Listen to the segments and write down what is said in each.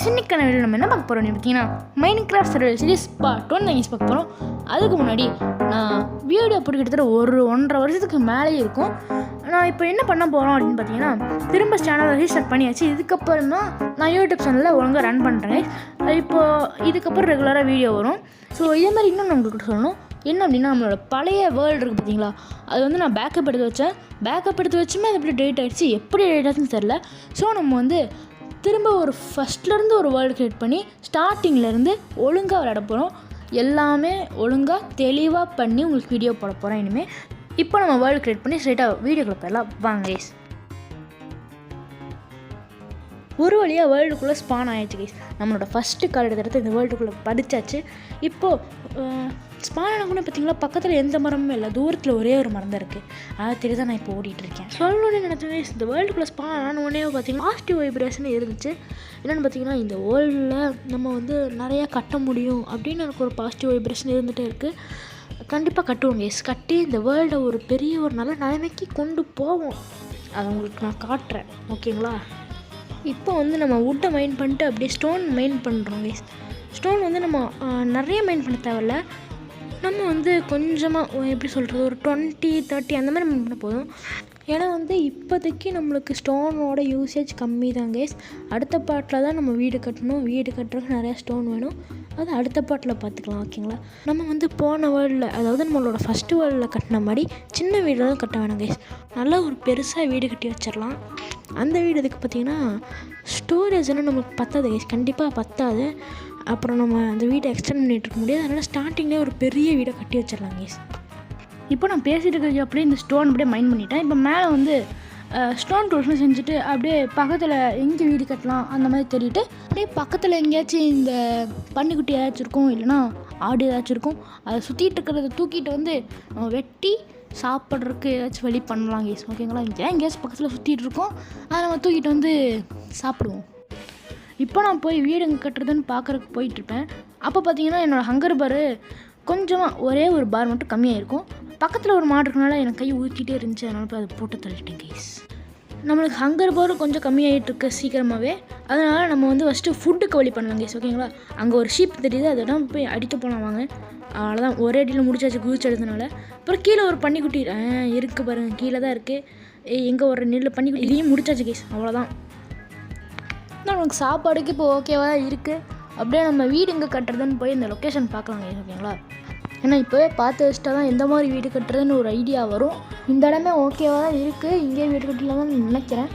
இன்னைக்கான வீடியோ நம்ம என்ன பார்க்க போகிறோம்னு பார்த்தீங்கன்னா மைன்கிராஃப்ட் சர்வைவல் சீரிஸ் பார்ட் 1 தான் பார்க்க போகிறோம். அதுக்கு முன்னாடி நான் வீடியோ போட்டு கிட்டத்தட்ட 1.5 வருஷத்துக்கு மேலே இருக்கும். நான் இப்போ என்ன பண்ண போகிறோம் அப்படின்னு பார்த்தீங்கன்னா திரும்ப சேனலை ரீஸ்டார்ட் பண்ணியாச்சு. இதுக்கப்புறம் தான் நான் யூடியூப் சேனலில் ஒழுங்காக ரன் பண்ணுறேன். இப்போது இதுக்கப்புறம் ரெகுலராக வீடியோ வரும். ஸோ இதே மாதிரி இன்னும் நான் உங்களுக்கு சொல்லணும் என்ன அப்படின்னா, நம்மளோட பழைய வேர்ல்டு இருக்குது பார்த்தீங்களா, அது வந்து நான் பேக்கப் எடுத்து வச்சேன். பேக்கப் எடுத்து வச்சுமே அது எப்படி டேட் ஆகிடுச்சு, எப்படி டேட் ஆச்சுன்னு தெரில. ஸோ நம்ம வந்து திரும்ப ஒரு ஃபஸ்ட்லேருந்து ஒரு வேர்ல்டு க்ரியேட் பண்ணி ஸ்டார்டிங்லேருந்து ஒழுங்காக விளையாட போகிறோம். எல்லாமே ஒழுங்காக தெளிவாக பண்ணி உங்களுக்கு வீடியோ போட போகிறேன் இனிமேல். இப்போ நம்ம வேர்ல்டு க்ரியேட் பண்ணி ஸ்ட்ரைட்டாக வீடியோக்குள்ள போயிடலாம் வாங்க கைஸ். ஒரு வழியாக வேர்ல்டுக்குள்ளே ஸ்பான் ஆகிடுச்சு கைஸ். நம்மளோட ஃபஸ்ட்டு கார்டு எடுத்து இந்த வேர்ல்டுக்குள்ளே படித்தாச்சு. இப்போது ஸ்பான் ஆனக்கூட பார்த்தீங்களா, பக்கத்தில் எந்த மரமும் இல்லை, தூரத்தில் ஒரே ஒரு மரம் தான் இருக்குது. அதை தெரிஞ்சு தான் நான் இப்போ ஓடிட்டுருக்கேன். சொல்லணுன்னு நினச்சேன் இந்த வேர்ல்டுக்குள்ளே ஸ்பான் ஆன உடனே பார்த்தீங்கன்னா பாசிட்டிவ் வைப்ரேஷன் இருந்துச்சு. என்னென்னு பார்த்தீங்கன்னா, இந்த வேர்ல்டில் நம்ம வந்து நிறையா கட்ட முடியும் அப்படின்னு எனக்கு ஒரு பாசிட்டிவ் வைப்ரேஷன் இருந்துகிட்டே இருக்குது. கண்டிப்பாக கட்டுவோம் கைஸ். கட்டி இந்த வேர்ல்டை ஒரு பெரிய ஒரு நல்ல நிலைமைக்கு கொண்டு போவோம். அதை உங்களுக்கு நான் காட்டுறேன், ஓகேங்களா? இப்போ வந்து நம்ம வுட்டை மைண்ட் பண்ணிட்டு அப்படியே ஸ்டோன் மைண்ட் பண்ணுறோம் கைஸ். ஸ்டோன் வந்து நம்ம நிறைய மைண்ட் பண்ண தேவையில்ல. நம்ம வந்து கொஞ்சமாக எப்படி சொல்கிறது, ஒரு 20-30 அந்த மாதிரி மைண்ட் பண்ண போதும். ஏன்னா வந்து இப்போதைக்கு நம்மளுக்கு ஸ்டோனோட யூசேஜ் கம்மி தான் கைஸ். அடுத்த பாட்டில் தான் நம்ம வீடு கட்டணும். வீடு கட்டுறதுக்கு நிறையா ஸ்டோன் வேணும். அது அடுத்த பாட்டில் பார்த்துக்கலாம், ஓகேங்களா? நம்ம வந்து போன வேர்ல்டில், அதாவது நம்மளோட ஃபஸ்ட்டு வேர்ல்டில் கட்டின மாதிரி சின்ன வீடு தான் கட்ட வேணாம் கைஸ். நல்லா ஒரு பெருசாக வீடு கட்டி வச்சிடலாம். அந்த வீடு இதுக்கு பார்த்திங்கன்னா ஸ்டோரேஜ் எல்லாம் நமக்கு பத்தாது கைஸ், கண்டிப்பாக பத்தாது. அப்புறம் நம்ம அந்த வீட்டை எக்ஸ்டெண்ட் பண்ணிகிட்டு இருக்க முடியாது. அதனால் ஸ்டார்டிங்லேயே ஒரு பெரிய வீடை கட்டி வச்சிடலாம் கைஸ். இப்போ நான் பேசிகிட்டு இருக்கிறது அப்படியே இந்த ஸ்டோன் அப்படியே மைண்ட் பண்ணிட்டேன். இப்போ மேலே வந்து ஸ்டோன் டூல்ஸ்னு செஞ்சுட்டு அப்படியே பக்கத்தில் எங்கே வீடு கட்டலாம் அந்த மாதிரி தெரியிட்டு அப்படியே பக்கத்தில் எங்கேயாச்சும் இந்த பன்னிக்குட்டி ஏதாச்சும் இருக்கும், இல்லைனா ஆடு ஏதாச்சும் இருக்கும். அதை சுற்றிட்டு இருக்கிறத தூக்கிட்டு வந்து வெட்டி சாப்பிட்றதுக்கு ஏதாச்சும் வழி பண்ணலாம் கேஸ், ஓகேங்களா? எங்கேயாச்சும் பக்கத்தில் சுற்றிட்டு இருக்கோம், அதை நம்ம தூக்கிட்டு வந்து சாப்பிடுவோம். இப்போ நான் போய் வீடு எங்கே கட்டுறதுன்னு பார்க்குறதுக்கு போயிட்டுருப்பேன். அப்போ பார்த்தீங்கன்னா என்னோடய ஹங்கர் பார் கொஞ்சமாக ஒரே ஒரு பார் மட்டும் கம்மியாக இருக்கும். பக்கத்தில் ஒரு மாடு இருக்கனால எனக்கு கை ஊற்றிட்டே இருந்துச்சு. அதனால் போய் அதை போட்டு தள்ளிட்டேன் கைஸ். நம்மளுக்கு ஹங்கர் பார் கொஞ்சம் கம்மியாகிட்டு இருக்கு சீக்கிரமாகவே. அதனால் நம்ம வந்து ஃபஸ்ட்டு ஃபுட்டுக்கு வழி பண்ணலாம் கைஸ், ஓகேங்களா? அங்கே ஒரு ஷீப் தெரியுது, அதெல்லாம் போய் அடிக்க போகலாம் வாங்க. அவ்வளோதான், ஒரே அடியில் முடிச்சாச்சு குதிச்சு எடுத்தனால. அப்புறம் கீழே ஒரு பன்னிக்குட்டி இருக்குது பாருங்கள், கீழே தான் இருக்குது. எங்கே ஒரு நெல் பன்னிக்குட்டி, இதையும் முடிச்சாச்சு கைஸ், அவ்வளோதான். நமக்கு சாப்பாடுக்கு இப்போ ஓகேவாக தான் இருக்குது. அப்படியே நம்ம வீடு எங்கே கட்டுறதுன்னு போய் இந்த லொக்கேஷன் பார்க்கலாம் கைஸ், ஓகேங்களா? ஏன்னா இப்போவே பார்த்து வச்சுட்டா தான் எந்த மாதிரி வீடு கட்டுறதுன்னு ஒரு ஐடியா வரும். இந்த இடமே ஓகேவாக தான் இருக்குது, இங்கேயே வீடு கட்டலாம்னு நினைக்கிறேன்.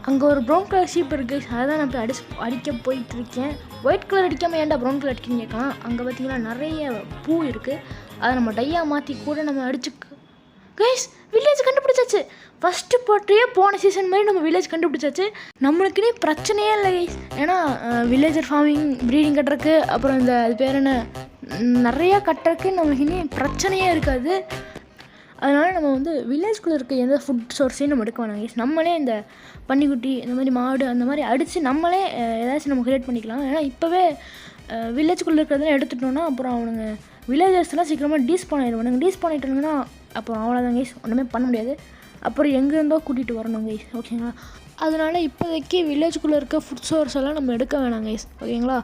அங்கே ஒரு ப்ரௌன் கலர் ஷீப் இருக்குது, அதை தான் நான் போய் அடிக்க போயிட்டுருக்கேன். ஒயிட் கலர் அடிக்காமல் ஏன்டா ப்ரௌன் கலர் அடிக்கணும்னு கேட்கலாம். அங்கே பார்த்திங்கன்னா நிறைய பூ இருக்குது, அதை நம்ம டையாக மாற்றி கூட நம்ம அடிச்சுக்க. கைஸ், வில்லேஜ் கண்டுபிடிச்சாச்சு. ஃபஸ்ட்டு போட்டியே போன சீசன் மாதிரி நம்ம வில்லேஜ் கண்டுபிடிச்சாச்சு. நம்மளுக்குன்னே பிரச்சனையே இல்லை கைஸ். ஏன்னா வில்லேஜர் ஃபார்மிங், ப்ரீடிங் கட்டுறதுக்கு, அப்புறம் இந்த அது பேர் என்ன, நிறையா கட்டுறதுக்கு நம்மளுக்கு இனி பிரச்சனையே இருக்காது. அதனால் நம்ம வந்து வில்லேஜ்குள்ளே இருக்க எந்த ஃபுட் சோர்ஸையும் நம்ம எடுக்க வேணாம் கைஸ். நம்மளே இந்த பன்னிக்குட்டி, இந்த மாதிரி மாடு, அந்த மாதிரி அடித்து நம்மளே ஏதாச்சும் நம்ம கிரியேட் பண்ணிக்கலாம். ஏன்னா இப்போவே வில்லேஜ்குள்ளே இருக்கிறதெல்லாம் எடுத்துட்டோன்னா அப்புறம் அவனுங்க வில்லேஜர்ஸ்லாம் சீக்கிரமாக டீஸ்பான் ஆகிடுவானுங்க. டீஸ்பான் ஆகிட்டானுங்கன்னா அப்புறம் அவ்வளோதான் கைஸ், ஒன்றுமே பண்ண முடியாது. அப்புறம் எங்கேருந்தோ கூட்டிகிட்டு வரணும் கைஸ், ஓகேங்களா? அதனால் இப்போதைக்கு வில்லேஜுக்குள்ளே இருக்க ஃபுட் சோர்ஸ் எல்லாம் நம்ம எடுக்க வேணாம் கைஸ், ஓகேங்களா?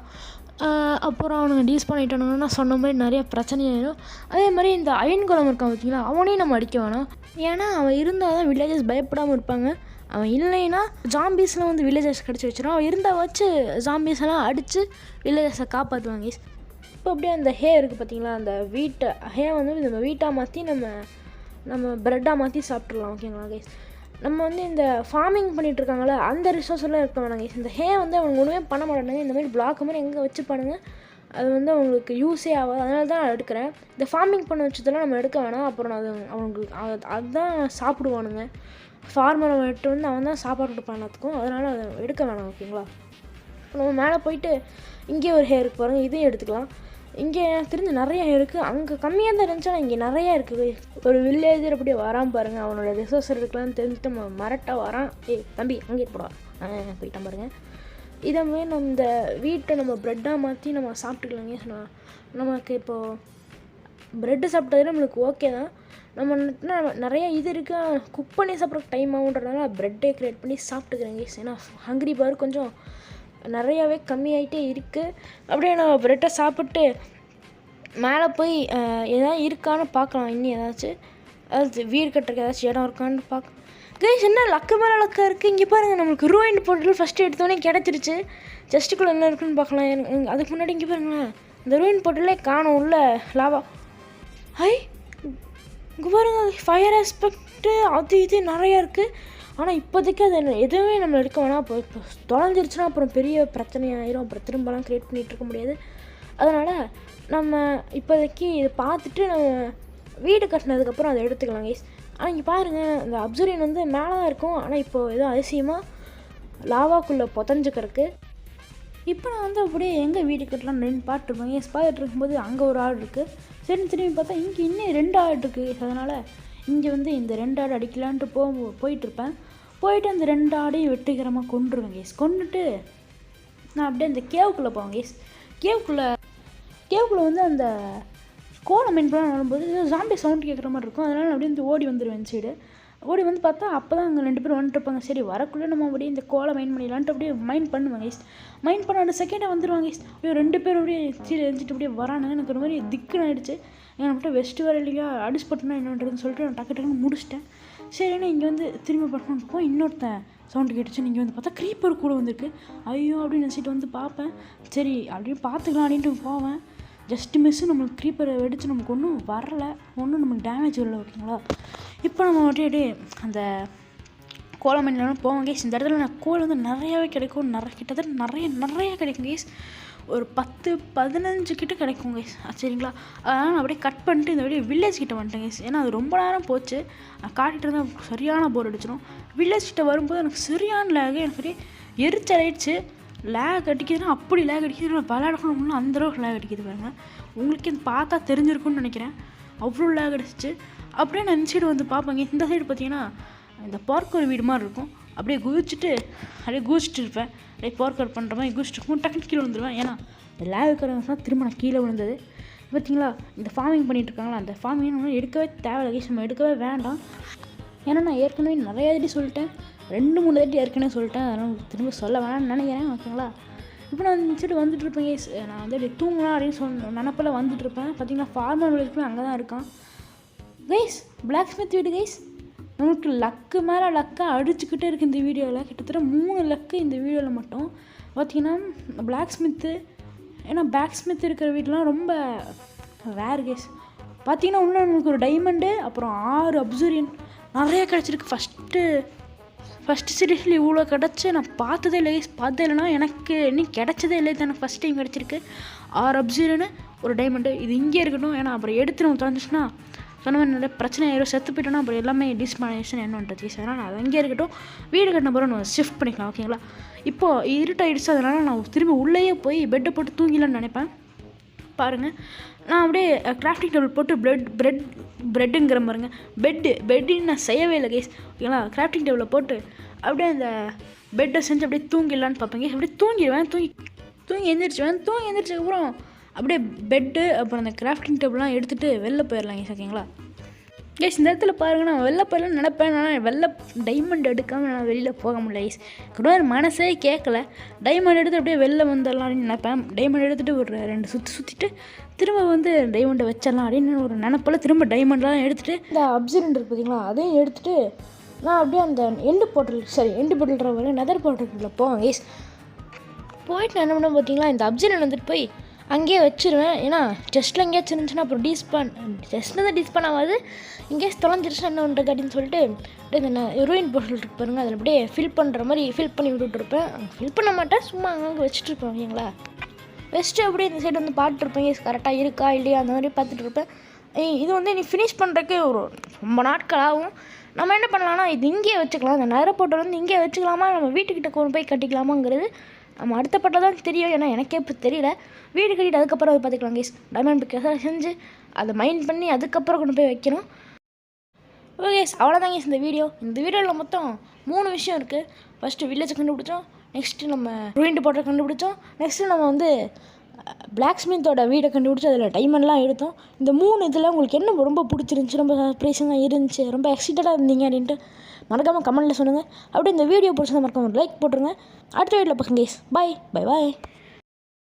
அப்புறம் அவனுங்க டீஸ்பான் ஆகிட்டானுங்கன்னா சொன்ன மாதிரி நிறைய பிரச்சனையாயிடும். அதே மாதிரி இந்த அயன் குளம் இருக்கான் பார்த்தீங்களா, அவனையும் நம்ம அடிக்க வேணாம். ஏன்னா அவன் இருந்தால் தான் வில்லேஜஸ் பயப்படாமல் இருப்பாங்க. அவன் இல்லைன்னா ஜாம்பீஸ்லாம் வந்து வில்லேஜஸ் கிடச்சி வச்சிடும். அவன் இருந்தால் வச்சு ஜாம்பீஸ் எல்லாம் அடித்து வில்லேஜஸை காப்பாற்றுவாங்க கைஸ். இப்போ அப்படியே அந்த ஹே இருக்குது பார்த்தீங்களா, அந்த வீட்டை ஹே வந்து நம்ம வீட்டாக மாற்றி நம்ம ப்ரெட்டாக மாற்றி சாப்பிட்றலாம், ஓகேங்களா கைஸ்? நம்ம வந்து இந்த ஃபார்மிங் பண்ணிகிட்ருக்காங்களே அந்த ரிசோர்ஸ் எல்லாம் இருக்க வேணாம் கைஸ். இந்த ஹே வந்து அவங்க ஒன்றுமே பண்ண மாட்டாங்க. இந்த மாதிரி பிளாக் மாதிரி எங்கே வச்சுப்பானுங்க, அது வந்து அவங்களுக்கு யூஸே ஆகாது. அதனால தான் நான் எடுக்கிறேன். இந்த ஃபார்மிங் பண்ண வச்சதெல்லாம் நம்ம எடுக்க வேணாம். அப்புறம் அது அவங்களுக்கு அதுதான் சாப்பிடுவானுங்க. ஃபார்மரை விட்டு வந்து அவன் தான் சாப்பாடு கொடுப்பான் எல்லாத்துக்கும். அதனால் அதை எடுக்க வேணாம், ஓகேங்களா? நம்ம மேலே போயிட்டு இங்கே ஒரு ஹே இருக்குது பாருங்கள், இதையும் எடுத்துக்கலாம். இங்கே எனக்கு தெரிஞ்சு நிறையா இருக்குது. அங்கே கம்மியாக தான் இருந்துச்சு, ஆனால் இங்கே நிறையா இருக்குது. ஒரு வில்லேஜர் அப்படியே வரான் பாருங்கள், அவனோட ரிசோர்ஸ் இருக்கலாம்னு தெரிஞ்சுட்டு நம்ம மரட்டாக வரான். தம்பி அங்கே போடா, போயிட்டான் பாருங்கள். இதை மாதிரி நம்ம இந்த வீட்டை நம்ம ப்ரெட்டாக மாற்றி நம்ம சாப்பிட்டுக்கலாங்க. நமக்கு இப்போது ப்ரெட்டு சாப்பிட்டது நம்மளுக்கு ஓகே தான். நம்ம நிறையா இது இருக்குது, குக் பண்ணி சாப்பிட்ற டைம் ஆகுன்றதுனால ப்ரெட்டே க்ரியேட் பண்ணி சாப்பிட்டுக்கிறேங்க. ஏன்னா ஹங்கிரி பார் கொஞ்சம் நிறையாவே கம்மியாகிட்டே இருக்குது. அப்படியே நான் ப்ரெட்டை சாப்பிட்டு மேலே போய் எதாவது இருக்கான்னு பார்க்கலாம். இன்னும் ஏதாச்சும் அது வீடு கட்டுறதுக்கு ஏதாச்சும் இடம் இருக்கான்னு பார்க்க. கைஸ் என்ன லக்கு மேலே லக்காக இருக்குது. இங்கே பாருங்கள், நம்மளுக்கு ரூயிண்ட் போர்ட்டல் ஃபஸ்ட்டு எடுத்தோடனே கிடச்சிருச்சு. ஜஸ்ட்டுக்குள்ளே என்ன இருக்குன்னு பார்க்கலாம். அதுக்கு முன்னாடி இங்கே பாருங்களேன், இந்த ரூயிண்ட் போர்ட்டலே காணும் உள்ள லாவா. ஹை இங்கே பாருங்கள், ஃபயர் ஆஸ்பெக்ட்டு அது இது நிறையா இருக்குது. ஆனால் இப்போதைக்கு அது எதுவுமே நம்ம எடுக்க வேணாம். இப்போ தொலைஞ்சிருச்சுன்னா அப்புறம் பெரிய பிரச்சனையாயிரும். அப்புறம் திரும்பலாம் க்ரியேட் பண்ணிகிட்டு இருக்க முடியாது. அதனால் நம்ம இப்போதைக்கு இதை பார்த்துட்டு நம்ம வீடு கட்டினதுக்கப்புறம் அதை எடுத்துக்கலாம் கைஸ். ஆனால் இங்கே பாருங்கள், இந்த அப்சர்வியன் வந்து மேலே தான் இருக்கும். ஆனால் இப்போது ஏதோ அதிசயமாக லாவாக்குள்ளே புதஞ்சுக்கிறதுக்கு. இப்போ நான் வந்து அப்படியே எங்கே வீடு கட்டலாம் ரெண்டு பார்த்துருப்பேன். என் பார்த்துட்டு இருக்கும்போது அங்கே ஒரு ஆடு இருக்குது. சரி திரும்பி பார்த்தா இங்கே இன்னும் 2 ஆடு இருக்குது. அதனால் இங்கே வந்து இந்த 2 ஆடு அடிக்கலான்ட்டு போயிட்டுருப்பேன். போயிட்டு அந்த 2 ஆடையும் வெட்டிக்கிறமாக கொண்டுருவேன் கேஸ். கொண்டுட்டு நான் அப்படியே அந்த கேவுக்குள்ளே போவேன் கேஸ். கேவுக்குள்ளே வந்து அந்த கோலம் மெயின் பண்ண வரும்போது ஜாம்பி சவுண்ட் கேட்குற மாதிரி இருக்கும். அதனால் நான் அப்படியே வந்து ஓடி வந்துடுவேன் சைடு. ஓடி வந்து பார்த்தா அப்போ தான் அங்கே 2 பேரும் வந்துட்டுருப்பாங்க. சரி வரக்குள்ளே நம்ம அப்படியே இந்த கோலை மைண்ட் பண்ணிடலான்ட்டு அப்படியே மைண்ட் பண்ணுவேன் கைஸ். மைண்ட் பண்ண 2 செகண்டாக வந்துடுவாங்க கைஸ். அப்படியே 2 பேரும் அப்படியே கீழே எரிஞ்சிட்டு அப்படியே வரானுங்க. எனக்கு ஒரு மாதிரி திக்குன்னு ஆகிடுச்சு. எனக்கு மட்டும் வெஸ்ட்டு வர இல்லையா, அடிச்சு போட்டுனா என்னன்றதுன்னு சொல்லிட்டு நான் டக்குன்னு முடிச்சிட்டேன். சரிண்ணா இங்கே வந்து திரும்பி பார்க்கணும் இன்னொருத்தன் சவுண்டு கேட்டுச்சு. நீங்கள் வந்து பார்த்தா க்ரீப்பர் கூட வந்திருக்கு. ஐயோ அப்படின்னு நினச்சிட்டு வந்து பார்ப்பேன். சரி அப்படியே பார்த்துக்கலாம் அப்படின்ட்டு போவேன். ஜஸ்ட்டு மிஸ்ஸு நம்மளுக்கு க்ரீப்பரை வெடிச்சு நமக்கு ஒன்றும் வரலை, ஒன்றும் நமக்கு டேமேஜ் வரல. ஓகேங்களா, இப்போ நம்ம அப்படியே அந்த கோலம் மணிலாம் போவோம் கேஸ். இந்த இடத்துல நான் கோல் வந்து நிறையாவே கிடைக்கும். கிட்டத்தட்ட நிறைய கிடைக்கும் கேஸ். ஒரு 10-15 கிட்ட கிடைக்கும் கேஸ். சரிங்களா, அதனால் நான் அப்படியே கட் பண்ணிட்டு இந்த அப்படியே வில்லேஜ் கிட்ட வந்துட்டேன் கேஸ். ஏன்னா அது ரொம்ப நேரம் போச்சு நான் காட்டிகிட்டு இருந்தால் சரியான போர் அடிச்சிடும். வில்லேஜ் கிட்ட வரும்போது எனக்கு சரியான லேகு, எனக்கு அப்படியே எரிச்சலாயிடுச்சு. லேக் அடிக்குதுன்னா அப்படி லேக் அடிக்குது. விளையாடணும்னா அந்தளவுக்கு லேக் அடிக்குது பாருங்க. உங்களுக்கு இது பார்த்தா தெரிஞ்சிருக்குன்னு நினைக்கிறேன். அவ்வளோ லேக் அடிச்சிச்சு. அப்படியே நான் இந்த சைடு வந்து பார்ப்பேங்க. இந்த சைடு பார்த்தீங்கன்னா இந்த பார்க்கர் வீடு மாதிரி இருக்கும். அப்படியே குதிச்சுட்டு இருப்பேன். அப்படியே பார்க்கர் பண்ணுற மாதிரி குதிச்சுட்டு இருக்கும். டக்குனு கீழே வந்துடுவேன். ஏன்னா இந்த லேக் இருக்கிறவங்க திரும்ப நான் கீழே விழுந்தது. பார்த்தீங்களா, இந்த ஃபார்மிங் பண்ணிகிட்டு இருக்காங்களா, அந்த ஃபார்மிங் நம்ம எடுக்கவே தேவையில்லை கேஸ். நம்ம எடுக்கவே வேண்டாம். ஏன்னா நான் ஏற்கனவே நிறைய தாட்டி சொல்லிட்டேன், 2-3 தாட்டி ஏற்கனவே சொல்லிட்டேன். அதனால் திரும்ப சொல்ல வேணாம்னு நினைக்கிறேன். ஓகேங்களா, இப்போ நான் நினச்சிட்டு வந்துட்டுருப்பேன் கேஸ். நான் வந்து அப்படியே தூங்கலாம் அப்படின்னு நினப்பில் வந்துட்டுருப்பேன். பார்த்தீங்கன்னா ஃபார்மர் வில்லேஜ் அங்கே தான் இருக்கான் கைஸ். பிளாக் ஸ்மித் வீடு கைஸ். நமக்கு லக்கு மேலே லக்காக அடிச்சுக்கிட்டே இருக்குது இந்த வீடியோவில். கிட்டத்தட்ட 3 லக்கு இந்த வீடியோவில் மட்டும். பார்த்திங்கன்னா பிளாக் ஸ்மித்து, ஏன்னா பேக் ஸ்மித் இருக்கிற வீட்டெலாம் ரொம்ப ரேர் கேஸ். பார்த்திங்கன்னா இன்னும் நமக்கு ஒரு டைமண்டு, அப்புறம் 6 அப்சர்வியன் நிறைய கிடச்சிருக்கு. ஃபஸ்ட்டு சீரீஸில் இவ்வளோ கிடச்சி நான் பார்த்ததே இல்லை கைஸ். பார்த்ததே இல்லைன்னா எனக்கு இன்னும் கிடச்சதே இல்லை. இது எனக்கு ஃபஸ்ட் டைம் கிடச்சிருக்கு. 6 அப்சர்வியனு ஒரு டைமண்டு. இது இங்கே இருக்கட்டும். ஏன்னா அப்புறம் எடுத்து நம்ம தொலைஞ்சிச்சுன்னா சொன்ன மாதிரி நிறைய பிரச்சனை ஆயிரும். செத்து போயிட்டோன்னா அப்புறம் எல்லாமே டிஸ்மானேஷன் என்னன்றது. அதனால் அது அங்கே இருக்கட்டும். வீடு கட்டின பிறகு நம்ம ஷிஃப்ட் பண்ணிக்கலாம். ஓகேங்களா, இப்போது இருட்டாயிடுச்சு. அதனால் நான் திரும்பி உள்ளேயே போய் பெட்டை போட்டு தூங்கிடலான்னு நினைப்பேன். பாருங்கள், நான் அப்படியே கிராஃப்டிங் டேபிள் போட்டு ப்ரெட்டுங்கிற பாருங்க, பெட்டுன்னு நான் செய்யவே இல்லை கேஸ். ஓகேங்களா, கிராஃப்டிங் டேபிளில் போட்டு அப்படியே அந்த பெட்டை செஞ்சு அப்படியே தூங்கிடலான்னு பார்ப்பேன் கேஸ். அப்படியே தூங்கிடுவேன். தூங்கி எந்திரிச்சதுக்கப்புறம் அப்படியே பெட்டு அப்புறம் அந்த கிராஃப்டிங் டேபிள்லாம் எடுத்துகிட்டு வெளில போயிடலாம் கேஸ். ஓகேங்களா கேஸ், இந்த இடத்துல பாருங்கள், நான் வெளில போயிடலாம்னு நினைப்பேன். ஆனால் டைமண்ட் எடுக்காமல் நான் வெளியில் போக முடியல கேஸ். கூட மனசே கேட்கல. டைமண்ட் எடுத்து அப்படியே வெளில வந்துடலாம் அப்படின்னு நினைப்பேன். டைமண்ட் எடுத்துகிட்டு ஒரு 2 சுற்றிட்டு திரும்ப வந்து டைமண்டை வச்சிடலாம் அப்படின்னு ஒரு நினப்பில் திரும்ப டைமண்ட்லாம் எடுத்துகிட்டு இந்த அப்சர்வன் இருக்குது பார்த்தீங்களா, அதையும் எடுத்துகிட்டு நான் அப்படியே அந்த எண்டு போர்ட்டல் வர நெதர் போர்ட்டலுக்குள்ளே போவேன் கேஸ். போயிட்டு நான் என்ன பண்ணுவேன் பார்த்தீங்களா, இந்த அப்சர்வன் வந்துட்டு போய் அங்கேயே வச்சுருவேன். ஏன்னா செஸ்ட்டில் எங்கேயாச்சும் இருந்துச்சுன்னா அப்புறம் செஸ்ட்டில் தான் டிஸ்பான் ஆகாது. எங்கேயாச்சும் தொலைஞ்சிருச்சுன்னா என்ன பண்ணுறது அப்படின்னு சொல்லிட்டு அப்படியே இந்த ரூயின் போர்ட்டல் இருக்கு பாருங்கள், அதில் அப்படியே ஃபில் பண்ணுற மாதிரி ஃபில் பண்ணி விட்டுட்ருப்பேன். ஃபில் பண்ண மாட்டேன், சும்மா அங்கங்கே வச்சுட்ருப்பேன். ஓகேங்களா, வச்சுட்டு அப்படியே இந்த சைடு வந்து பார்த்துருப்பேன் கரெக்டாக இருக்கா இல்லையா அந்த மாதிரி பார்த்துட்டு இருப்பேன். இது வந்து நீ ஃபினிஷ் பண்ணுறதுக்கு ரொம்ப நாட்கள் ஆகும். நம்ம என்ன பண்ணலாம்னா இது இங்கேயே வச்சுக்கலாம். அந்த நெதர் போர்ட்டல் வந்து இங்கேயே வச்சுக்கலாமா, நம்ம வீட்டுக்கிட்ட கொண்டு போய் கட்டிக்கலாமாங்கிறது நம்ம அடுத்த பட்டில் தான் தெரியும். ஏன்னா எனக்கே இப்போ தெரியல. வீடு கட்டிட்டு அதுக்கப்புறம் அதை பார்த்துக்கலாம் கேஸ். டைமண்ட் பிக்கஸாக செஞ்சு அதை மைண்ட் பண்ணி அதுக்கப்புறம் கொண்டு போய் வைக்கணும். ஓகே கேஸ், அவ்வளோதான் கேஸ் இந்த வீடியோவில் மொத்தம் 3 விஷயம் இருக்குது. ஃபஸ்ட்டு வில்லேஜை கண்டுபிடிச்சோம், நெக்ஸ்ட்டு நம்ம ரூயிண்ட் போர்ட்டல் கண்டுபிடிச்சோம், நெக்ஸ்ட்டு நம்ம வந்து பிளாக் ஸ்மித்தோட வீடை கண்டுபிடிச்சி அதில் டைமண்ட்லாம் எடுத்தோம். இந்த 3 இதில் உங்களுக்கு என்ன ரொம்ப பிடிச்சிருந்துச்சி, ரொம்ப சர்ப்ரைஸிங்காக இருந்துச்சு, ரொம்ப எக்ஸைட்டடாக இருந்தீங்க அப்படின்ட்டு மறக்காமல் கமெண்ட்டில் சொல்லுங்கள். அப்படியே இந்த வீடியோ பிடிச்சதை மறக்காம லைக் போட்டுருங்க. அடுத்த வீடியோவில் பார்க்குங்க கைஸ். பை பை பாய்.